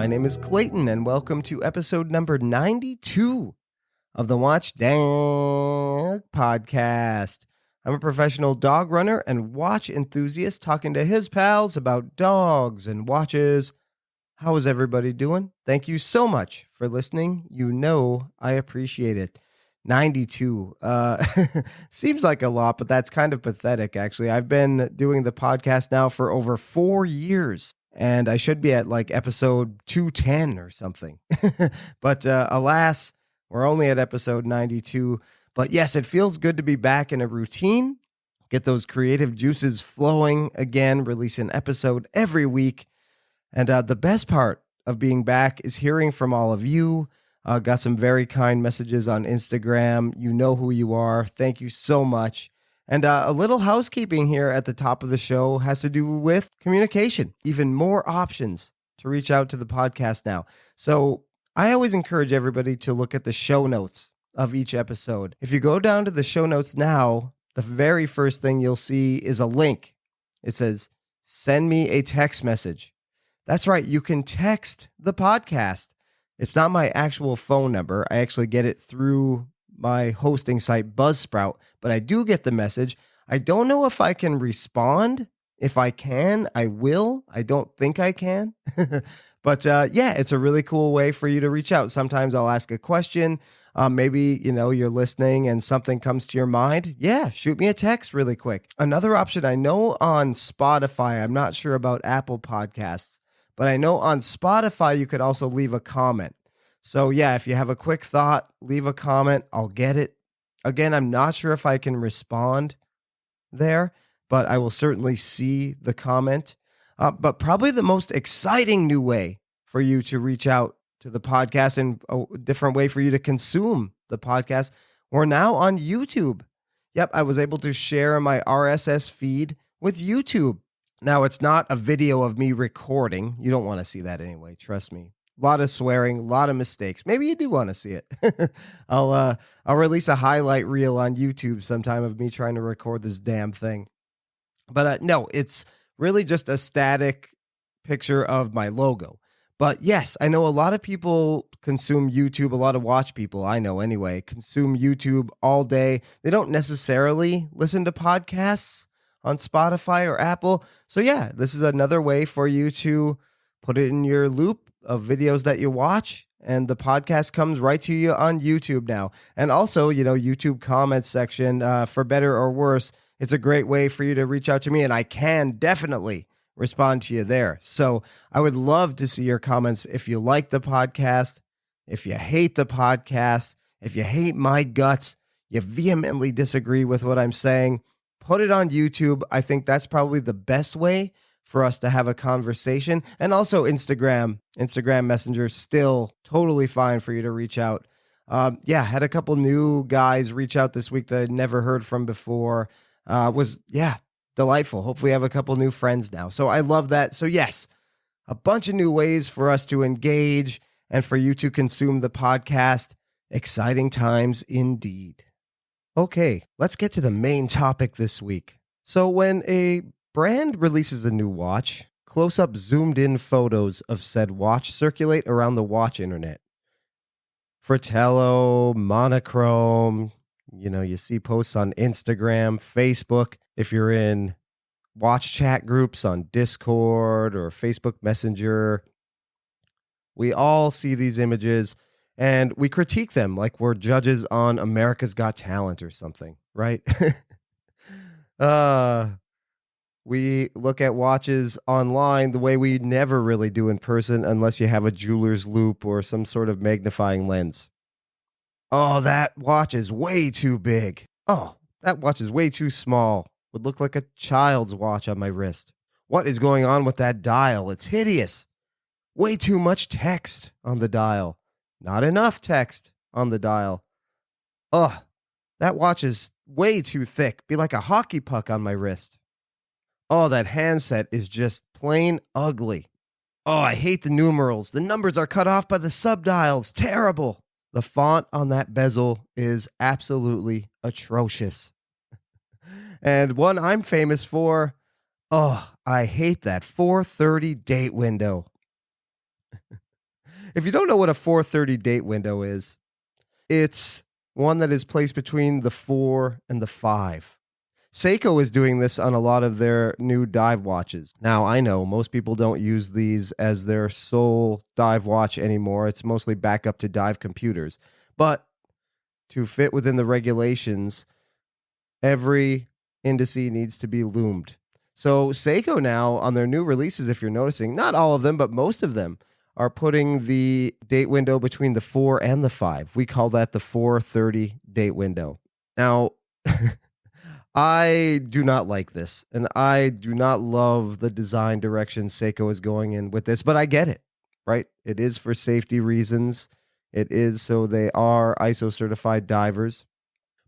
My name is Clayton, and welcome to episode number 92 of the Watch Dog podcast. I'm a professional dog runner and watch enthusiast talking to his pals about dogs and watches. How is everybody doing? Thank you so much for listening. You know I appreciate it. 92. Seems like a lot, but that's kind of pathetic, actually. I've been doing the podcast now for over 4 years, and I should be at like episode 210 or something. But alas, we're only at episode 92. But yes, it feels good to be back in a routine, get those creative juices flowing again, release an episode every week. And the best part of being back is hearing from all of you. Got some very kind messages on Instagram. You know who you are. Thank you so much. And a little housekeeping here at the top of the show has to do with communication. Even more options to reach out to the podcast now. So I always encourage everybody to look at the show notes of each episode. If you go down to the show notes now, the very first thing you'll see is a link. It says, send me a text message. That's right. You can text the podcast. It's not my actual phone number. I actually get it through my hosting site, Buzzsprout, but I do get the message. I don't know if I can respond. If I can, I will. I don't think I can. But yeah, it's a really cool way for you to reach out. Sometimes I'll ask a question. Maybe, you're listening and something comes to your mind. Yeah, shoot me a text really quick. Another option I know on Spotify, I'm not sure about Apple Podcasts, but I know on Spotify, you could also leave a comment. So yeah, if you have a quick thought, leave a comment. I'll get it. Again, I'm not sure if I can respond there, but I will certainly see the comment. But probably the most exciting new way for you to reach out to the podcast and a different way for you to consume the podcast, we're now on YouTube. Yep, I was able to share my RSS feed with YouTube. Now, it's not a video of me recording. You don't want to see that anyway. Trust me. A lot of swearing, a lot of mistakes. Maybe you do want to see it. I'll release a highlight reel on YouTube sometime of me trying to record this damn thing. But no, it's really just a static picture of my logo. But yes, I know a lot of people consume YouTube. A lot of watch people, I know anyway, consume YouTube all day. They don't necessarily listen to podcasts on Spotify or Apple. So yeah, this is another way for you to put it in your loop of videos that you watch, and the podcast comes right to you on YouTube now. And also, YouTube comments section, for better or worse, it's a great way for you to reach out to me, and I can definitely respond to you there. So I would love to see your comments if you like the podcast, if you hate the podcast, if you hate my guts, you vehemently disagree with what I'm saying. Put it on YouTube. I think that's probably the best way for us to have a conversation. And also Instagram Messenger, still totally fine for you to reach out. Had a couple new guys reach out this week that I'd never heard from before. Was delightful. Hopefully I have a couple new friends now. So I love that. So yes, a bunch of new ways for us to engage and for you to consume the podcast. Exciting times indeed. Okay, let's get to the main topic this week. So when a brand releases a new watch, close-up zoomed-in photos of said watch circulate around the watch internet. Fratello, Monochrome, you see posts on Instagram, Facebook. If you're in watch chat groups on Discord or Facebook Messenger, we all see these images. And we critique them like we're judges on America's Got Talent or something, right? We look at watches online the way we never really do in person unless you have a jeweler's loop or some sort of magnifying lens. Oh, that watch is way too big. Oh, that watch is way too small. Would look like a child's watch on my wrist. What is going on with that dial? It's hideous. Way too much text on the dial. Not enough text on the dial. Ugh, that watch is way too thick. Be like a hockey puck on my wrist. Oh, that handset is just plain ugly. Oh, I hate the numerals. The numbers are cut off by the subdials. Terrible. The font on that bezel is absolutely atrocious. And one I'm famous for, oh, I hate that 4:30 date window. If you don't know what a 430 date window is, it's one that is placed between the 4 and the 5. Seiko is doing this on a lot of their new dive watches. Now, I know most people don't use these as their sole dive watch anymore. It's mostly back up to dive computers. But to fit within the regulations, every indice needs to be loomed. So Seiko now, on their new releases, if you're noticing, not all of them, but most of them, are putting the date window between the 4 and the 5. We call that the 430 date window. Now, I do not like this, and I do not love the design direction Seiko is going in with this, but I get it, right? It is for safety reasons. It is so they are ISO certified divers.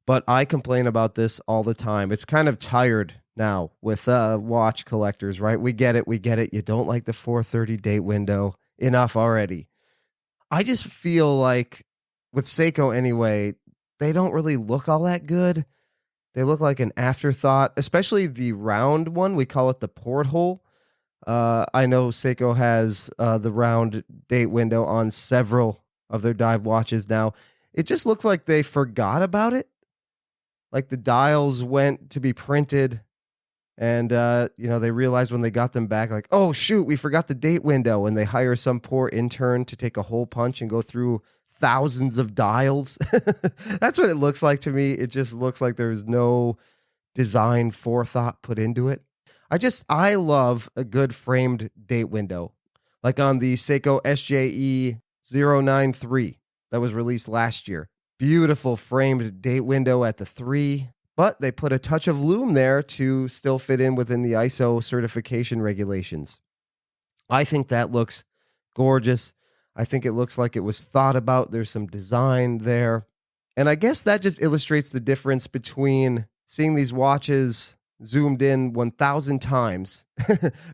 But I complain about this all the time. It's kind of tired now with watch collectors, right? We get it. You don't like the 430 date window. Enough already. I just feel like with Seiko anyway, they don't really look all that good. They look like an afterthought, especially the round one. We call it the porthole. I know Seiko has the round date window on several of their dive watches now. It just looks like they forgot about it. Like the dials went to be printed and, they realized when they got them back, like, oh, shoot, we forgot the date window. And they hire some poor intern to take a hole punch and go through thousands of dials. That's what it looks like to me. It just looks like there's no design forethought put into it. I love a good framed date window, like on the Seiko SJE 093 that was released last year. Beautiful framed date window at the 3, but they put a touch of loom there to still fit in within the ISO certification regulations. I think that looks gorgeous. I think it looks like it was thought about. There's some design there. And I guess that just illustrates the difference between seeing these watches zoomed in 1,000 times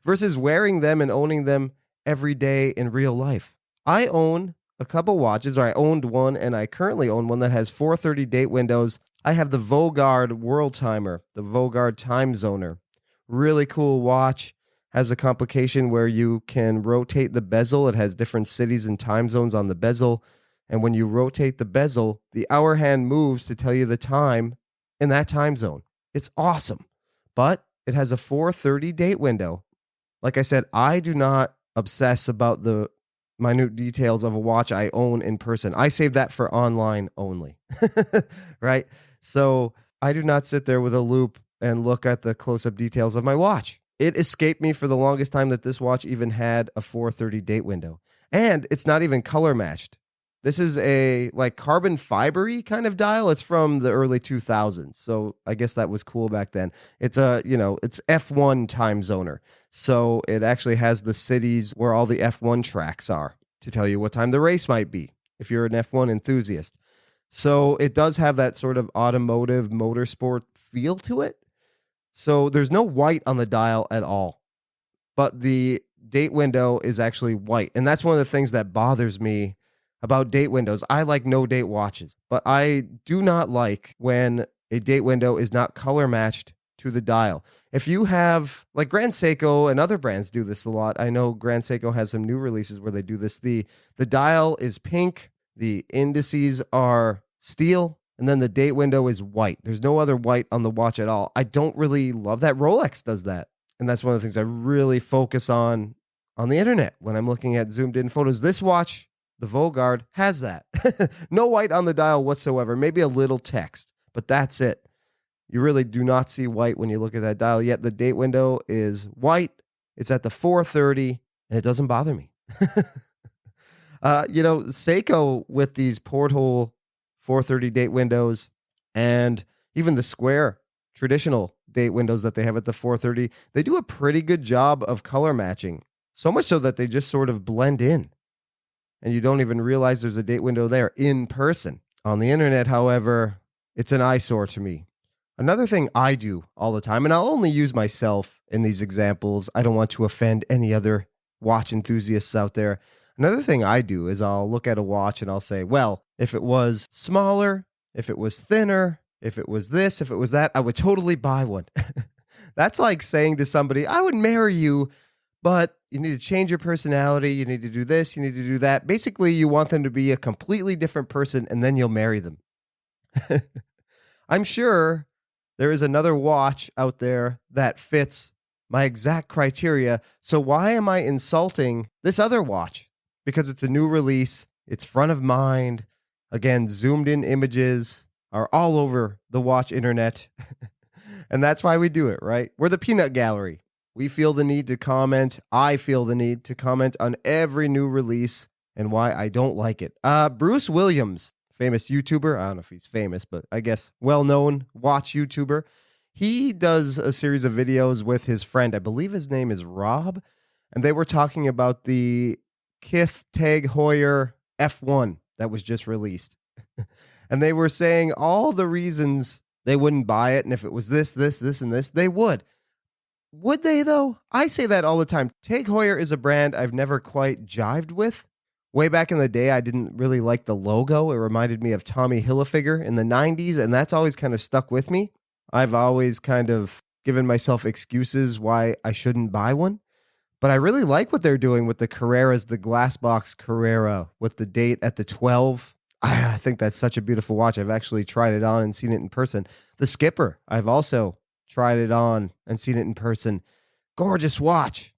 versus wearing them and owning them every day in real life. I own a couple watches, or I owned one, and I currently own one that has 430 date windows. I have the Vogard World Timer, the Vogard Time Zoner. Really cool watch. Has a complication where you can rotate the bezel. It has different cities and time zones on the bezel. And when you rotate the bezel, the hour hand moves to tell you the time in that time zone. It's awesome. But it has a 430 date window. Like I said, I do not obsess about the minute details of a watch I own in person. I save that for online only, right? So I do not sit there with a loop and look at the close-up details of my watch. It escaped me for the longest time that this watch even had a 430 date window. And it's not even color matched. This is a like carbon fiber-y kind of dial. It's from the early 2000s. So I guess that was cool back then. It's it's F1 time zoner. So it actually has the cities where all the F1 tracks are to tell you what time the race might be if you're an F1 enthusiast. So it does have that sort of automotive motorsport feel to it. So there's no white on the dial at all, but the date window is actually white. And that's one of the things that bothers me about date windows. I like no date watches, but I do not like when a date window is not color matched to the dial. If you have, like Grand Seiko and other brands do this a lot. I know Grand Seiko has some new releases where they do this. The dial is pink, the indices are steel, and then the date window is white. There's no other white on the watch at all. I don't really love that. Rolex does that. And that's one of the things I really focus on the internet when I'm looking at zoomed in photos. This watch, the Vogard, has that. No white on the dial whatsoever. Maybe a little text, but that's it. You really do not see white when you look at that dial, yet the date window is white. It's at the 430, and it doesn't bother me. Seiko with these porthole 430 date windows and even the square traditional date windows that they have at the 430, they do a pretty good job of color matching. So much so that they just sort of blend in. And you don't even realize there's a date window there in person. On the internet, however, it's an eyesore to me. Another thing I do all the time, and I'll only use myself in these examples. I don't want to offend any other watch enthusiasts out there. Another thing I do is I'll look at a watch and I'll say, well, if it was smaller, if it was thinner, if it was this, if it was that, I would totally buy one. That's like saying to somebody, I would marry you, but you need to change your personality. You need to do this. You need to do that. Basically, you want them to be a completely different person, and then you'll marry them. I'm sure there is another watch out there that fits my exact criteria. So why am I insulting this other watch? Because it's a new release. It's front of mind. Again, zoomed in images are all over the watch internet. And that's why we do it, right? We're the peanut gallery. We feel the need to comment. I feel the need to comment on every new release and why I don't like it. Bruce Williams, famous YouTuber. I don't know if he's famous, but I guess well-known watch YouTuber. He does a series of videos with his friend. I believe his name is Rob. And they were talking about the Kith Tag Heuer F1 that was just released. And they were saying all the reasons they wouldn't buy it. And if it was this, and this, they would. Would they, though? I say that all the time. Tag Heuer is a brand I've never quite jived with. Way back in the day, I didn't really like the logo. It reminded me of Tommy Hilfiger in the 90s, and that's always kind of stuck with me. I've always kind of given myself excuses why I shouldn't buy one. But I really like what they're doing with the Carreras, the Glassbox Carrera, with the date at the 12. I think that's such a beautiful watch. I've actually tried it on and seen it in person. The Skipper, I've also tried it on and seen it in person. Gorgeous watch.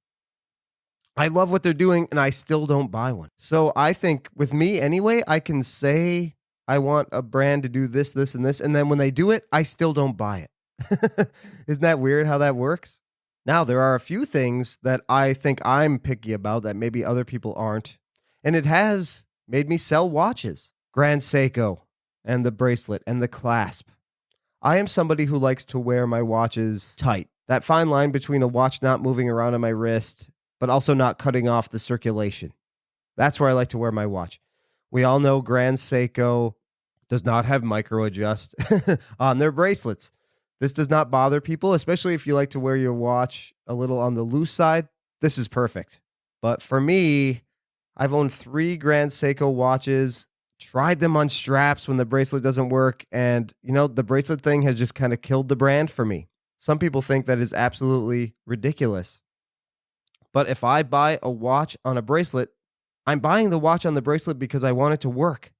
I love what they're doing, and I still don't buy one. So I think with me anyway, I can say I want a brand to do this, this, and this, and then when they do it, I still don't buy it. Isn't that weird how that works? Now, there are a few things that I think I'm picky about that maybe other people aren't, and it has made me sell watches. Grand Seiko and the bracelet and the clasp. I am somebody who likes to wear my watches tight. That fine line between a watch not moving around on my wrist, but also not cutting off the circulation. That's where I like to wear my watch. We all know Grand Seiko does not have micro adjust on their bracelets. This does not bother people, especially if you like to wear your watch a little on the loose side. This is perfect. But for me, I've owned 3 Grand Seiko watches, tried them on straps when the bracelet doesn't work, and, the bracelet thing has just kind of killed the brand for me. Some people think that is absolutely ridiculous. But if I buy a watch on a bracelet, I'm buying the watch on the bracelet because I want it to work.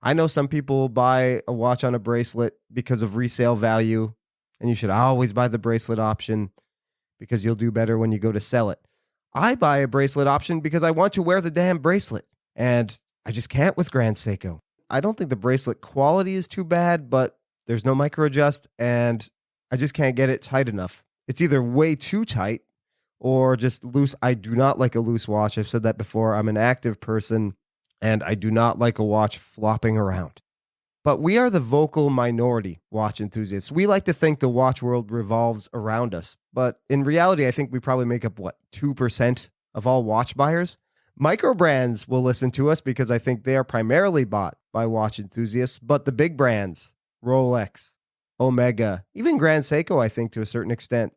I know some people buy a watch on a bracelet because of resale value, and you should always buy the bracelet option because you'll do better when you go to sell it. I buy a bracelet option because I want to wear the damn bracelet, and I just can't with Grand Seiko. I don't think the bracelet quality is too bad, but there's no micro adjust, and I just can't get it tight enough. It's either way too tight or just loose. I do not like a loose watch. I've said that before. I'm an active person, and I do not like a watch flopping around. But we are the vocal minority watch enthusiasts. We like to think the watch world revolves around us. But in reality, I think we probably make up, 2% of all watch buyers? Micro brands will listen to us because I think they are primarily bought by watch enthusiasts. But the big brands, Rolex, Omega, even Grand Seiko, I think to a certain extent,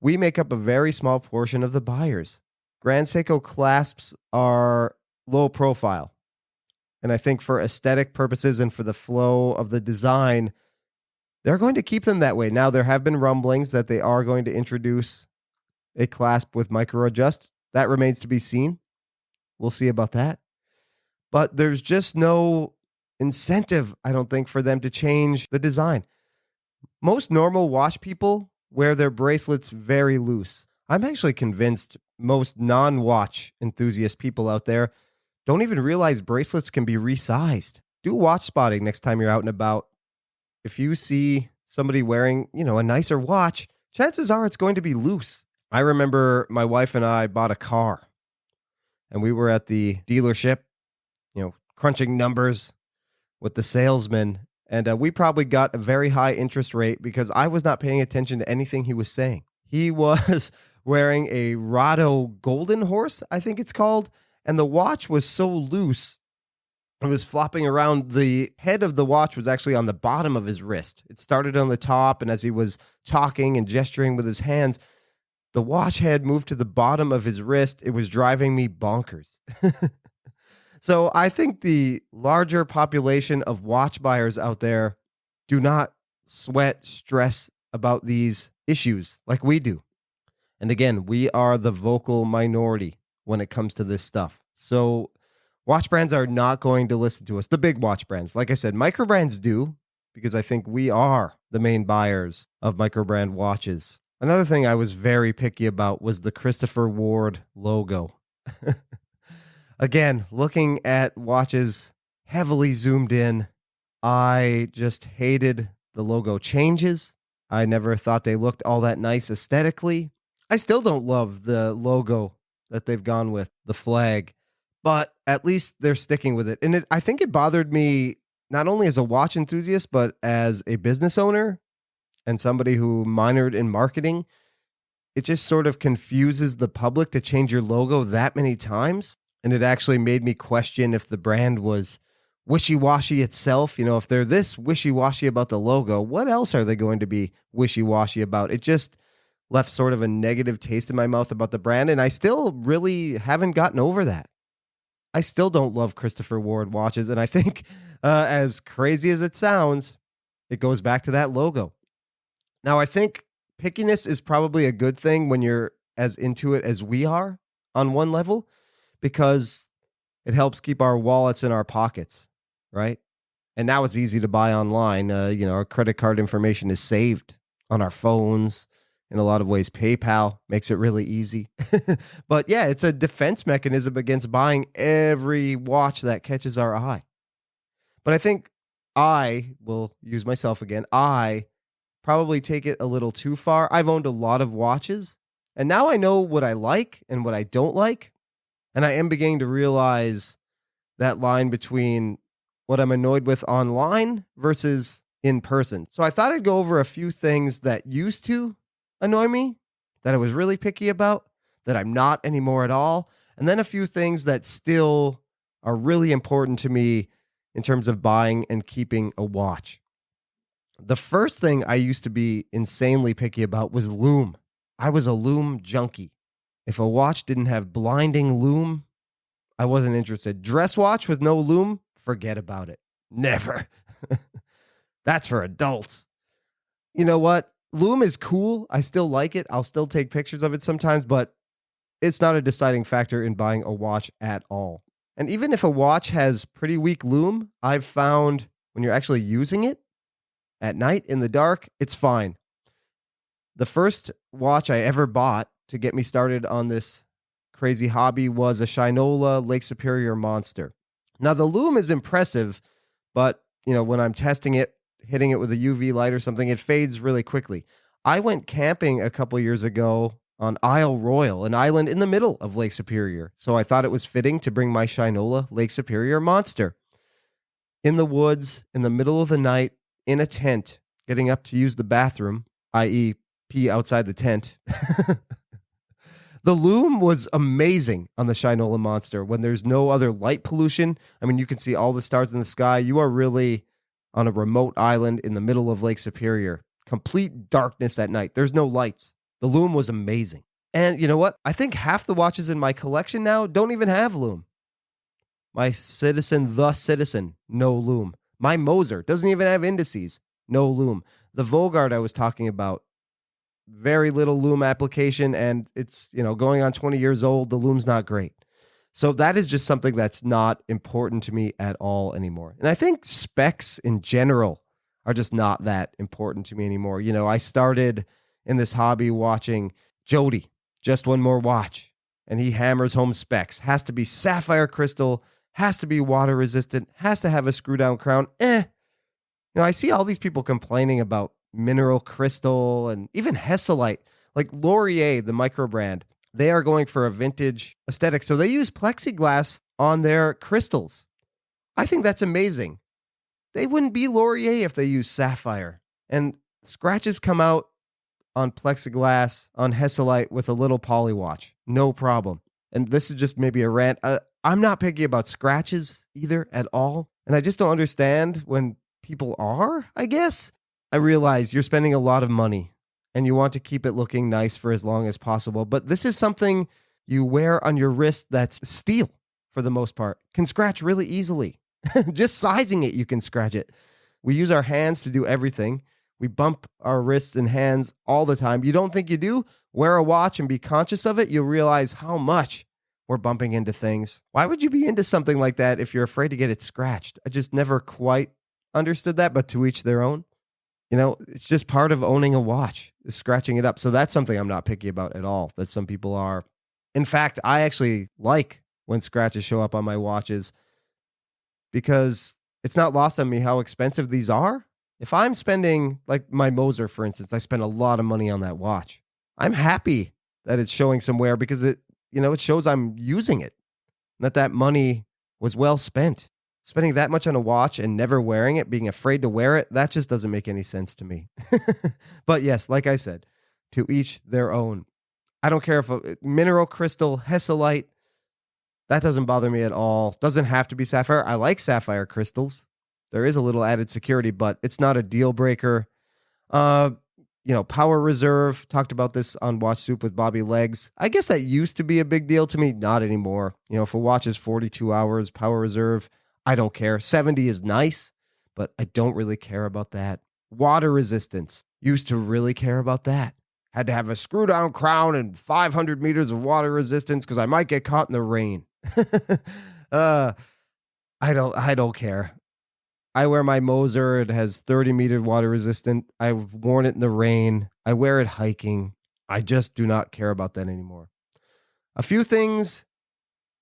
we make up a very small portion of the buyers. Grand Seiko clasps are low profile. And I think for aesthetic purposes and for the flow of the design, they're going to keep them that way. Now, there have been rumblings that they are going to introduce a clasp with micro adjust. That remains to be seen. We'll see about that. But there's just no incentive, I don't think, for them to change the design. Most normal watch people wear their bracelets very loose. I'm actually convinced most non-watch enthusiast people out there don't even realize bracelets can be resized. Do watch spotting next time you're out and about. If you see somebody wearing, a nicer watch, chances are it's going to be loose. I remember my wife and I bought a car, and we were at the dealership, crunching numbers with the salesman, and we probably got a very high interest rate because I was not paying attention to anything he was saying. He was wearing a Rado Golden Horse, I think it's called, and the watch was so loose, it was flopping around. The head of the watch was actually on the bottom of his wrist. It started on the top, and as he was talking and gesturing with his hands, the watch head moved to the bottom of his wrist. It was driving me bonkers. So I think the larger population of watch buyers out there do not stress about these issues like we do. And again, we are the vocal minority when it comes to this stuff. So watch brands are not going to listen to us. The big watch brands. Like I said, micro brands do, because I think we are the main buyers of micro brand watches. Another thing I was very picky about was the Christopher Ward logo. Again, looking at watches heavily zoomed in, I just hated the logo changes. I never thought they looked all that nice aesthetically. I still don't love the logo that they've gone with, the flag, but at least they're sticking with it. And I think it bothered me not only as a watch enthusiast, but as a business owner and somebody who minored in marketing. It just sort of confuses the public to change your logo that many times. And it actually made me question if the brand was wishy-washy itself. You know, if they're this wishy-washy about the logo, what else are they going to be wishy-washy about? It just left sort of a negative taste in my mouth about the brand, and I still really haven't gotten over that. I still don't love Christopher Ward watches, and I think, as crazy as it sounds, it goes back to that logo. Now, I think pickiness is probably a good thing when you're as into it as we are on one level, because it helps keep our wallets in our pockets, right? And now it's easy to buy online. Our credit card information is saved on our phones. In a lot of ways, PayPal makes it really easy. But yeah, it's a defense mechanism against buying every watch that catches our eye. But I think I will use myself again. I probably take it a little too far. I've owned a lot of watches, and now I know what I like and what I don't like. And I am beginning to realize that line between what I'm annoyed with online versus in person. So I thought I'd go over a few things that used to annoy me, that I was really picky about, that I'm not anymore at all, and then a few things that still are really important to me in terms of buying and keeping a watch. The first thing I used to be insanely picky about was lume. I was a lume junkie. If a watch didn't have blinding lume, I wasn't interested. Dress watch with no lume, forget about it. Never. That's for adults. You know what? Lume is cool. I still like it. I'll still take pictures of it sometimes, but it's not a deciding factor in buying a watch at all. And even if a watch has pretty weak lume, I've found when you're actually using it at night in the dark, it's fine. The first watch I ever bought to get me started on this crazy hobby was a Shinola Lake Superior Monster. Now, the lume is impressive, but when I'm testing it, hitting it with a UV light or something, it fades really quickly. I went camping a couple years ago on Isle Royal, an island in the middle of Lake Superior. So I thought it was fitting to bring my Shinola Lake Superior Monster in the woods, in the middle of the night, in a tent, getting up to use the bathroom, i.e. pee outside the tent. The lume was amazing on the Shinola Monster when there's no other light pollution. I mean, you can see all the stars in the sky. You are really on a remote island in the middle of Lake Superior. Complete darkness at night. There's no lights. The lume was amazing. And you know what? I think half the watches in my collection now don't even have lume. My Citizen, no lume. My Moser doesn't even have indices, no lume. The Volgard I was talking about, very little lume application, and it's, going on 20 years old. The lume's not great. So that is just something that's not important to me at all anymore. And I think specs in general are just not that important to me anymore. I started in this hobby watching Jody, Just One More Watch, and he hammers home specs. Has to be sapphire crystal, has to be water resistant, has to have a screw down crown. I see all these people complaining about mineral crystal and even Hesalite, like Laurier, the micro brand. They are going for a vintage aesthetic. So they use plexiglass on their crystals. I think that's amazing. They wouldn't be Laurier if they used sapphire. And scratches come out on plexiglass, on Hesalite with a little poly watch. No problem. And this is just maybe a rant. I'm not picky about scratches either at all. And I just don't understand when people are, I guess. I realize you're spending a lot of money and you want to keep it looking nice for as long as possible. But this is something you wear on your wrist that's steel for the most part. Can scratch really easily. Just sizing it, you can scratch it. We use our hands to do everything. We bump our wrists and hands all the time. You don't think you do? Wear a watch and be conscious of it. You'll realize how much we're bumping into things. Why would you be into something like that if you're afraid to get it scratched? I just never quite understood that, but to each their own. It's just part of owning a watch, is scratching it up. So that's something I'm not picky about at all, that some people are. In fact, I actually like when scratches show up on my watches because it's not lost on me how expensive these are. If I'm spending, like my Moser, for instance, I spend a lot of money on that watch. I'm happy that it's showing some wear because it shows I'm using it, that money was well spent. Spending that much on a watch and never wearing it, being afraid to wear it, that just doesn't make any sense to me. But yes, like I said, to each their own. I don't care if a mineral crystal, Hesalite, that doesn't bother me at all. Doesn't have to be sapphire. I like sapphire crystals. There is a little added security, but it's not a deal breaker. Power reserve. Talked about this on Watch Soup with Bobby Legs. I guess that used to be a big deal to me. Not anymore. If a watch is 42 hours, power reserve, I don't care. 70 is nice, but I don't really care about that. Water resistance. Used to really care about that. Had to have a screw down crown and 500 meters of water resistance because I might get caught in the rain. I don't care. I wear my Moser. It has 30-meter water resistant. I've worn it in the rain. I wear it hiking. I just do not care about that anymore. A few things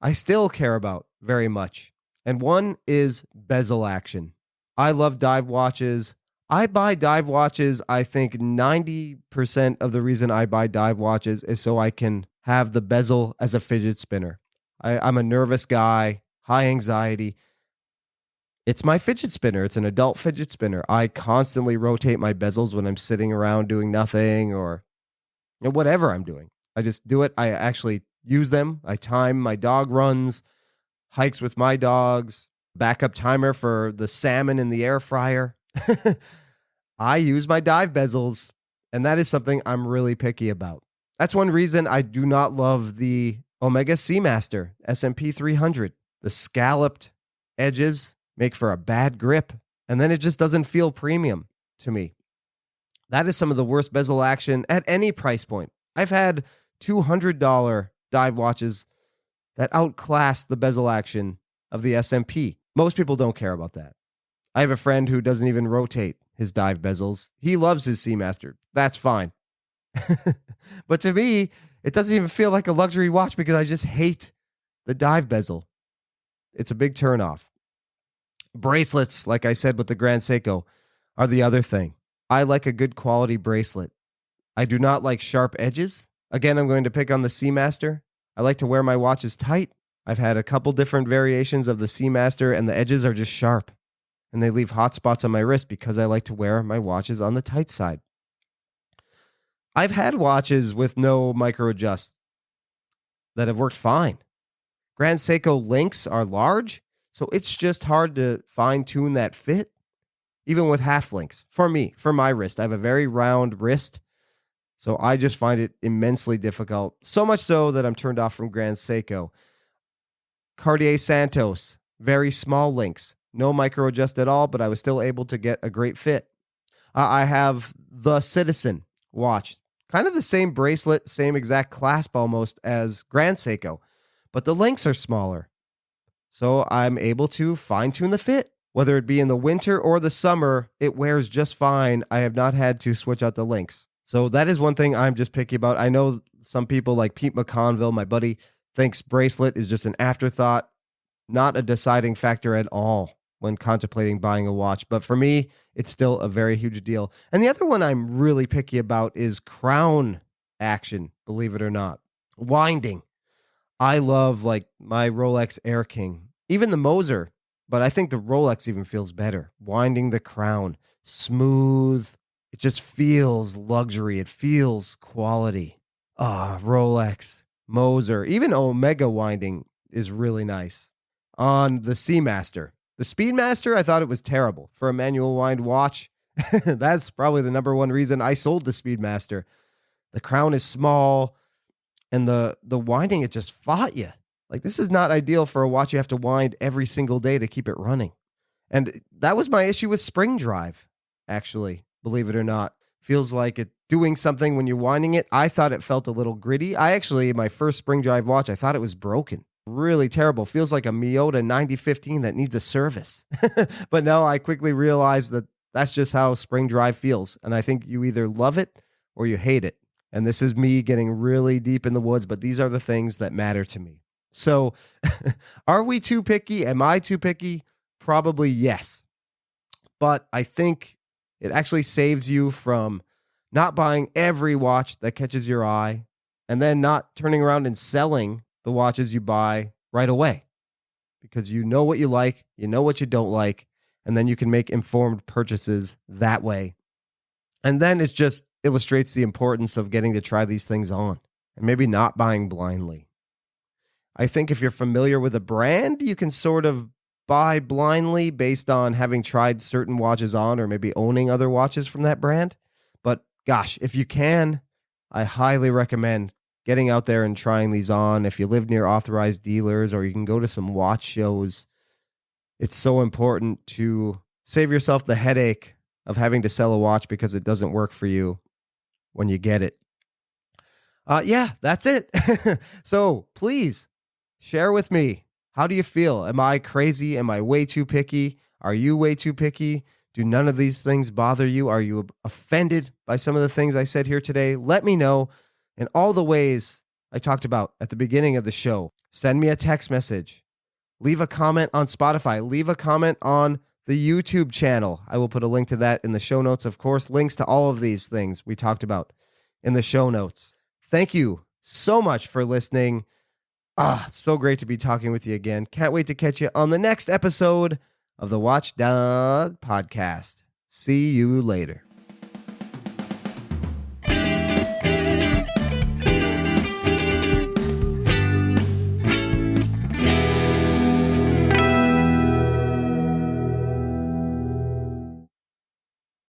I still care about very much. And one is bezel action. I love dive watches. I buy dive watches. I think 90% of the reason I buy dive watches is so I can have the bezel as a fidget spinner. I'm a nervous guy, high anxiety. It's my fidget spinner. It's an adult fidget spinner. I constantly rotate my bezels when I'm sitting around doing nothing or whatever I'm doing. I just do it. I actually use them. I time my dog runs, hikes with my dogs, backup timer for the salmon in the air fryer. I use my dive bezels, and that is something I'm really picky about. That's one reason I do not love the Omega Seamaster SMP 300. The scalloped edges make for a bad grip, and then it just doesn't feel premium to me. That is some of the worst bezel action at any price point. I've had $200 dive watches that outclass the bezel action of the SMP. Most people don't care about that. I have a friend who doesn't even rotate his dive bezels. He loves his Seamaster. That's fine. But to me, it doesn't even feel like a luxury watch because I just hate the dive bezel. It's a big turnoff. Bracelets, like I said with the Grand Seiko, are the other thing. I like a good quality bracelet. I do not like sharp edges. Again, I'm going to pick on the Seamaster. I like to wear my watches tight. I've had a couple different variations of the Seamaster, and the edges are just sharp. And they leave hot spots on my wrist because I like to wear my watches on the tight side. I've had watches with no micro adjust that have worked fine. Grand Seiko links are large, so it's just hard to fine tune that fit, even with half links. For me, for my wrist, I have a very round wrist, so I just find it immensely difficult. So much so that I'm turned off from Grand Seiko. Cartier Santos, very small links. No micro adjust at all, but I was still able to get a great fit. I have the Citizen watch. Kind of the same bracelet, same exact clasp almost as Grand Seiko, but the links are smaller. So I'm able to fine-tune the fit. Whether it be in the winter or the summer, it wears just fine. I have not had to switch out the links. So that is one thing I'm just picky about. I know some people like Pete McConville, my buddy, thinks bracelet is just an afterthought, not a deciding factor at all when contemplating buying a watch. But for me, it's still a very huge deal. And the other one I'm really picky about is crown action, believe it or not. Winding. I love like my Rolex Air King, even the Moser, but I think the Rolex even feels better. Winding the crown, smooth. It just feels luxury. It feels quality. Rolex, Moser, even Omega winding is really nice. On the Seamaster. The Speedmaster, I thought it was terrible for a manual wind watch. That's probably the number one reason I sold the Speedmaster. The crown is small, and the winding, it just fought you. Like, this is not ideal for a watch you have to wind every single day to keep it running. And that was my issue with Spring Drive, actually. believe it or not. Feels like it doing something when you're winding it. I thought it felt a little gritty. My first Spring Drive watch, I thought it was broken. Really terrible. Feels like a Miyota 9015 that needs a service. But no, I quickly realized that that's just how Spring Drive feels. And I think you either love it or you hate it. And this is me getting really deep in the woods, but these are the things that matter to me. So are we too picky? Am I too picky? Probably yes. But I think it actually saves you from not buying every watch that catches your eye and then not turning around and selling the watches you buy right away, because you know what you like, you know what you don't like, and then you can make informed purchases that way. And then it just illustrates the importance of getting to try these things on and maybe not buying blindly. I think if you're familiar with a brand, you can sort of buy blindly based on having tried certain watches on or maybe owning other watches from that brand. But gosh, if you can, I highly recommend getting out there and trying these on. If you live near authorized dealers or you can go to some watch shows, it's so important to save yourself the headache of having to sell a watch because it doesn't work for you when you get it. Yeah, that's it. So please share with me. How do you feel? Am I crazy? Am I way too picky? Are you way too picky? Do none of these things bother you? Are you offended by some of the things I said here today? Let me know in all the ways I talked about at the beginning of the show. Send me a text message. Leave a comment on Spotify. Leave a comment on the YouTube channel. I will put a link to that in the show notes. Of course, links to all of these things we talked about in the show notes. Thank you so much for listening. It's so great to be talking with you again. Can't wait to catch you on the next episode of the Watchdog Podcast. See you later.